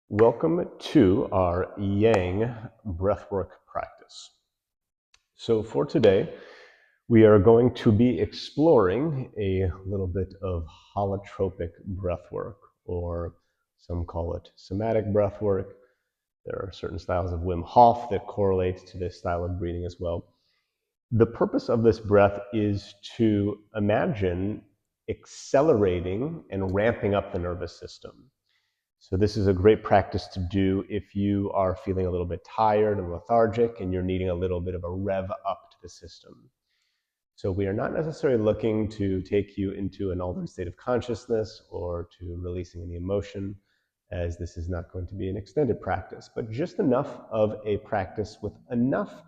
Welcome to our Yang breathwork practice. So for today, we are going to be exploring a little bit of holotropic breathwork, or some call it somatic breathwork. There are certain styles of Wim Hof that correlate to this style of breathing as well. The purpose of this breath is to imagine accelerating and ramping up the nervous system. So this is a great practice to do if you are feeling a little bit tired and lethargic and you're needing a little bit of a rev up to the system. So we are not necessarily looking to take you into an altered state of consciousness or to releasing any emotion, as this is not going to be an extended practice, but just enough of a practice with enough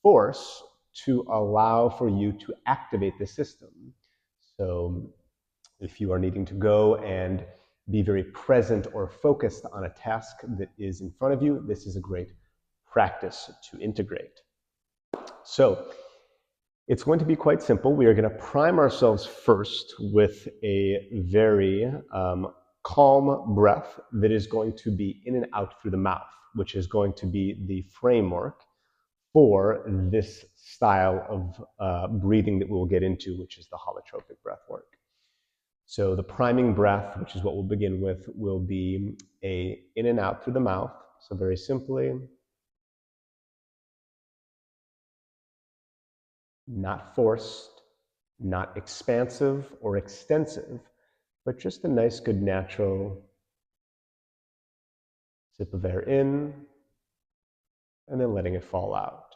force to allow for you to activate the system. So if you are needing to go and be very present or focused on a task that is in front of you, this is a great practice to integrate. So it's going to be quite simple. We are going to prime ourselves first with a very calm breath that is going to be in and out through the mouth, which is going to be the framework for this style of breathing that we'll get into, which is the holotropic breath work. So the priming breath, which is what we'll begin with, will be a in and out through the mouth. So very simply, not forced, not expansive or extensive, but just a nice, good, natural sip of air in, and then letting it fall out.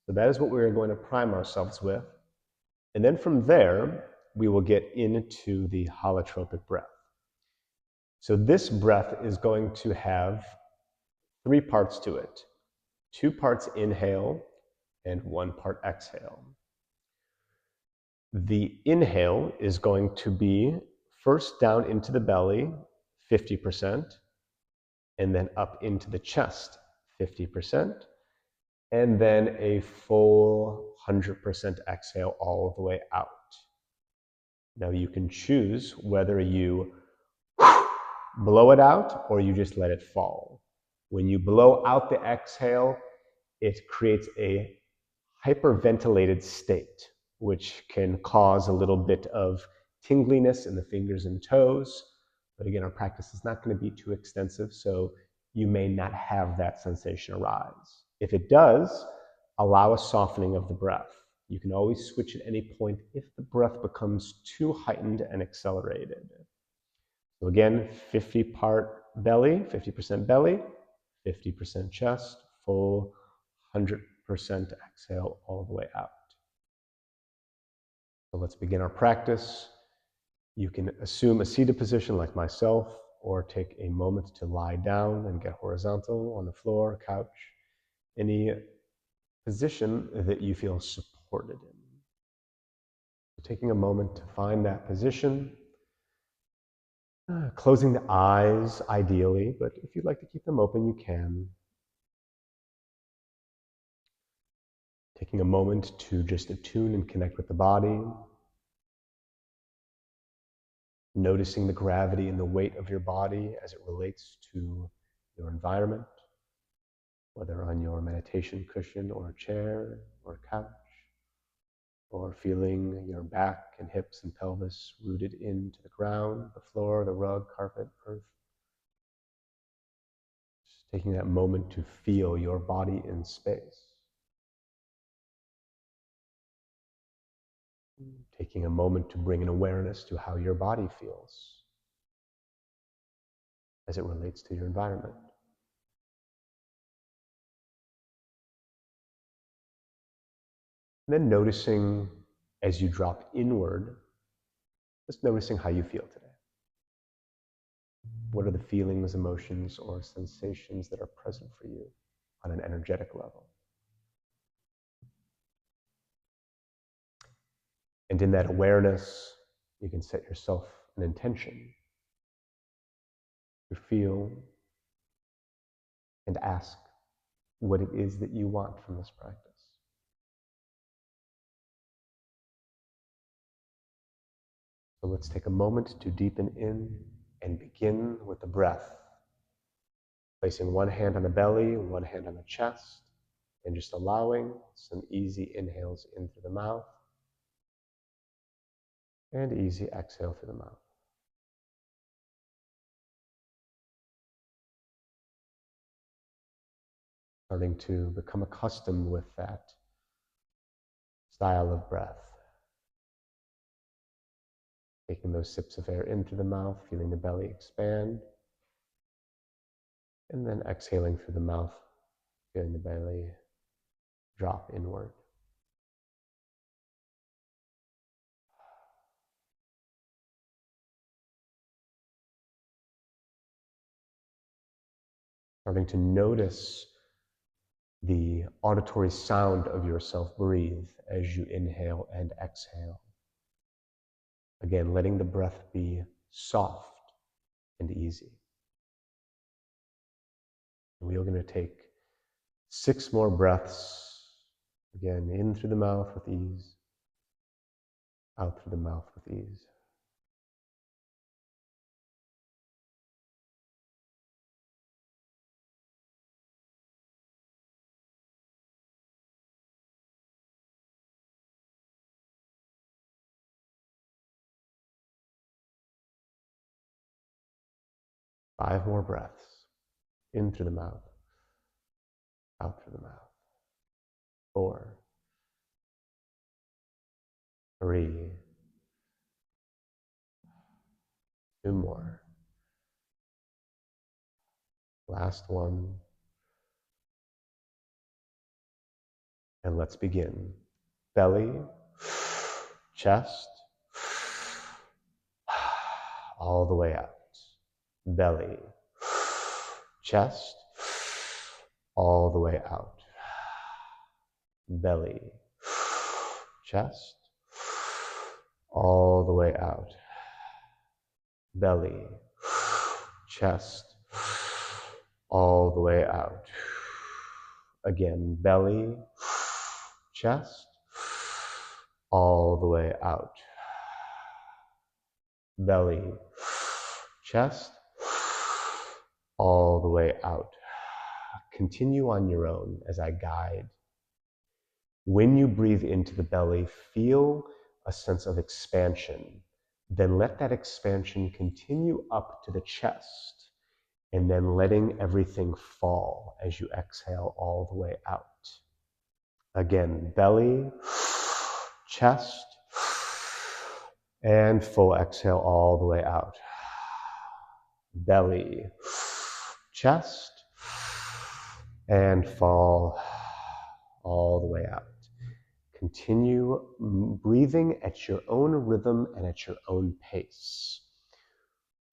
So that is what we're going to prime ourselves with. And then from there, we will get into the holotropic breath. So this breath is going to have three parts to it. 2 parts inhale and 1 part exhale. The inhale is going to be first down into the belly, 50%, and then up into the chest, 50%, and then a full 100% exhale all the way out. Now you can choose whether you blow it out or you just let it fall. When you blow out the exhale, it creates a hyperventilated state, which can cause a little bit of tingliness in the fingers and toes. But again, our practice is not going to be too extensive, so you may not have that sensation arise. If it does, allow a softening of the breath. You can always switch at any point if the breath becomes too heightened and accelerated. So again, 50% belly, 50% chest, full 100% exhale all the way out. So let's begin our practice. You can assume a seated position like myself, or take a moment to lie down and get horizontal on the floor, couch, any position that you feel supported in. So taking a moment to find that position, closing the eyes ideally, but if you'd like to keep them open, you can. Taking a moment to just attune and connect with the body. Noticing the gravity and the weight of your body as it relates to your environment, whether on your meditation cushion or a chair or a couch, or feeling your back and hips and pelvis rooted into the ground, the floor, the rug, carpet, earth. Just taking that moment to feel your body in space. Taking a moment to bring an awareness to how your body feels as it relates to your environment. And then noticing as you drop inward, just noticing how you feel today. What are the feelings, emotions, or sensations that are present for you on an energetic level? And in that awareness, you can set yourself an intention to feel and ask what it is that you want from this practice. So let's take a moment to deepen in and begin with the breath Placing one hand on the belly, one hand on the chest, and just allowing some easy inhales in through the mouth and easy exhale through the mouth. Starting to become accustomed with that style of breath. Taking those sips of air in through the mouth, feeling the belly expand, and then exhaling through the mouth, feeling the belly drop inward. Starting to notice the auditory sound of yourself breathe as you inhale and exhale. Again, letting the breath be soft and easy. We are going to take 6 more breaths. Again, in through the mouth with ease, out through the mouth with ease. Five more breaths. In through the mouth, out through the mouth. 4, 3, 2 more. Last one. And let's begin. Belly, chest, all the way out. Belly, chest, all the way out. Belly, chest, all the way out. Belly, chest, all the way out. Again, belly, chest, all the way out. Belly, chest, all the way out. Continue on your own as I guide. When you breathe into the belly, feel a sense of expansion. Then let that expansion continue up to the chest, and then letting everything fall as you exhale all the way out. Again, belly, chest, and full exhale all the way out. Belly, chest, and fall all the way out. Continue breathing at your own rhythm and at your own pace.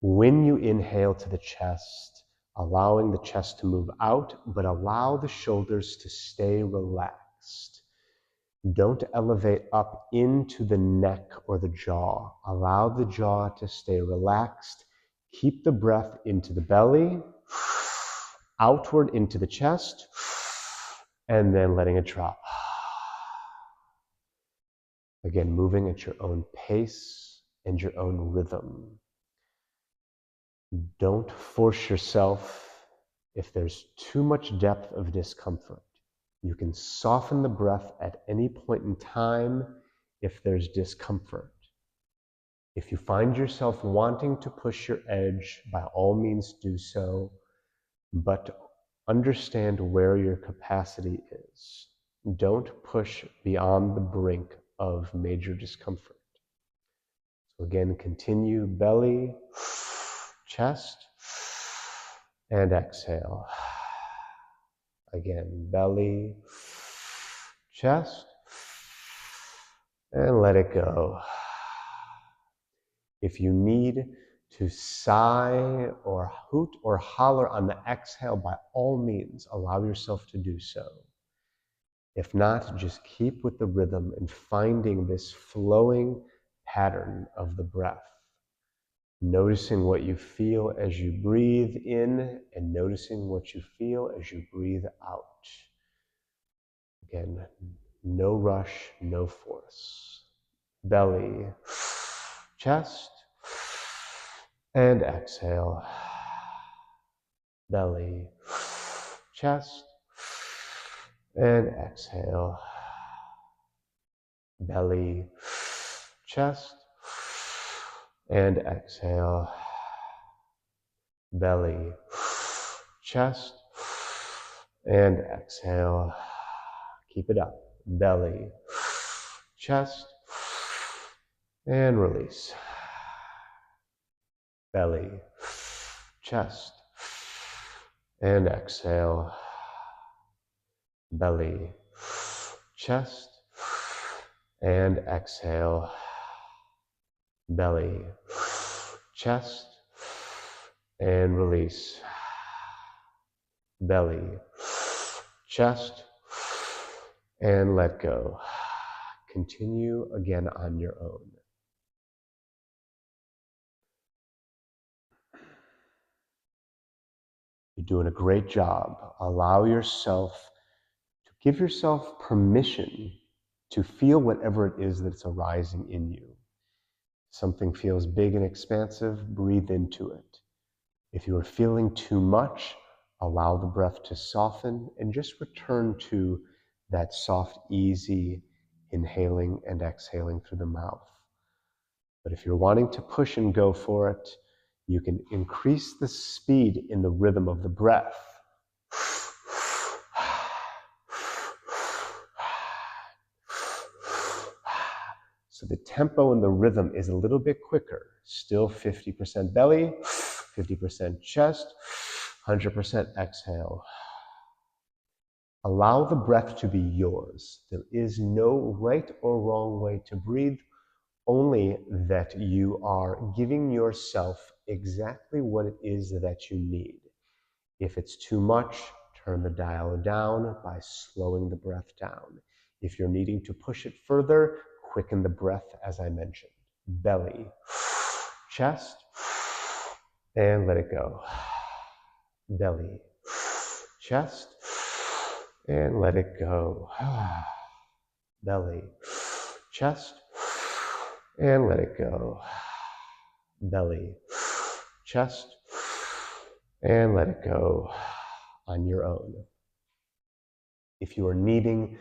When you inhale to the chest, allowing the chest to move out, but allow the shoulders to stay relaxed. Don't elevate up into the neck or the jaw. Allow the jaw to stay relaxed. Keep the breath into the belly, outward into the chest, and then letting it drop. Again, moving at your own pace and your own rhythm. Don't force yourself if there's too much depth of discomfort. You can soften the breath at any point in time if there's discomfort. If you find yourself wanting to push your edge, by all means do so, but understand where your capacity is. Don't push beyond the brink of major discomfort. So again, continue belly, chest, and exhale. Again, belly, chest, and let it go. If you need to sigh or hoot or holler on the exhale, by all means, allow yourself to do so. If not, just keep with the rhythm and finding this flowing pattern of the breath. Noticing what you feel as you breathe in and noticing what you feel as you breathe out. Again, no rush, no force. Belly, chest, and exhale. belly, chest, and exhale. Belly, chest, and exhale. Belly, chest, and exhale. Keep it up. Belly, chest, and release. Belly, chest, and exhale. Belly, chest, and exhale. Belly, chest, and release. Belly, chest, and let go. Continue again on your own. You're doing a great job. Allow yourself to give yourself permission to feel whatever it is that's arising in you. Something feels big and expansive, breathe into it. If you are feeling too much, allow the breath to soften and just return to that soft, easy inhaling and exhaling through the mouth. But if you're wanting to push and go for it, you can increase the speed in the rhythm of the breath. So the tempo and the rhythm is a little bit quicker. Still 50% belly, 50% chest, 100% exhale. Allow the breath to be yours. There is no right or wrong way to breathe, only that you are giving yourself exactly what it is that you need. If it's too much, turn the dial down by slowing the breath down. If you're needing to push it further, quicken the breath as I mentioned. Belly, chest, and let it go. Belly, chest, and let it go. Belly, chest, and let it go. Belly, chest, and let it go on your own. If you are needing,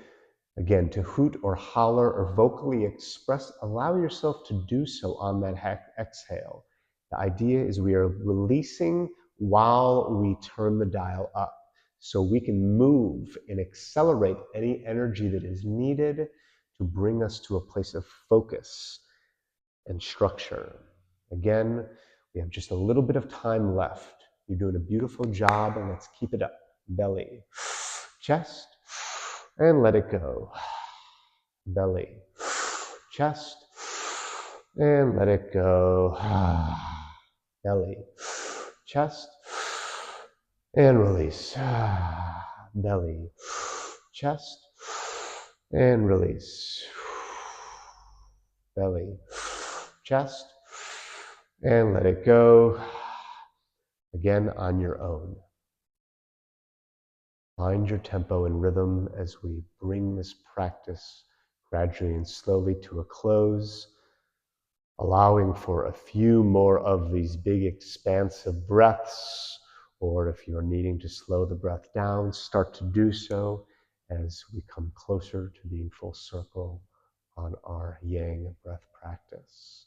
again, to hoot or holler or vocally express, allow yourself to do so on that exhale. The idea is we are releasing while we turn the dial up, so we can move and accelerate any energy that is needed to bring us to a place of focus and structure. Again, we have just a little bit of time left. You're doing a beautiful job, and let's keep it up. Belly, chest, and let it go. Belly, chest, and let it go. Belly, chest, and release. Belly, chest, and release. Belly, chest, and let it go. Again, on your own. Find your tempo and rhythm as we bring this practice gradually and slowly to a close, allowing for a few more of these big expansive breaths, or if you're needing to slow the breath down, start to do so as we come closer to being full circle on our Yang breath practice.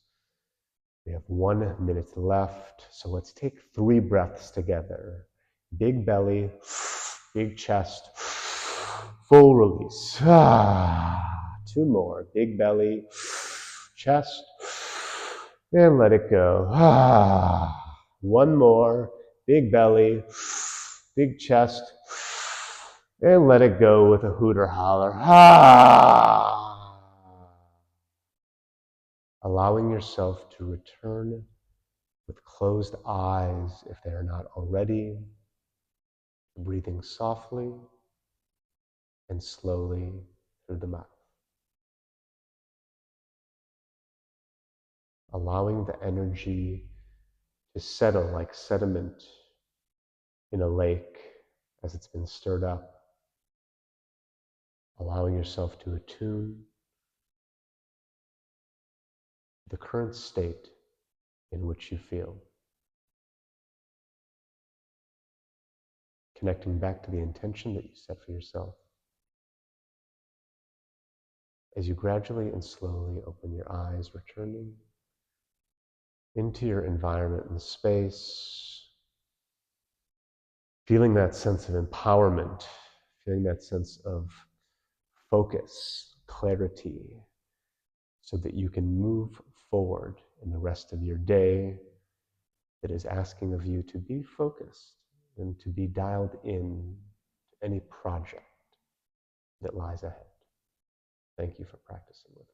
We have 1 minute left, so let's take 3 breaths together. Big belly, big chest, full release. 2 more. Big belly, chest, and let it go. 1 more. Big belly, big chest, and let it go with a hoot or holler. Allowing yourself to return with closed eyes, if they are not already, breathing softly and slowly through the mouth. Allowing the energy to settle like sediment in a lake as it's been stirred up. Allowing yourself to attune to the current state in which you feel. connecting back to the intention that you set for yourself. As you gradually and slowly open your eyes, returning into your environment and space, feeling that sense of empowerment, feeling that sense of focus, clarity, so that you can move forward in the rest of your day that is asking of you to be focused and to be dialed in to any project that lies ahead. Thank you for practicing with me.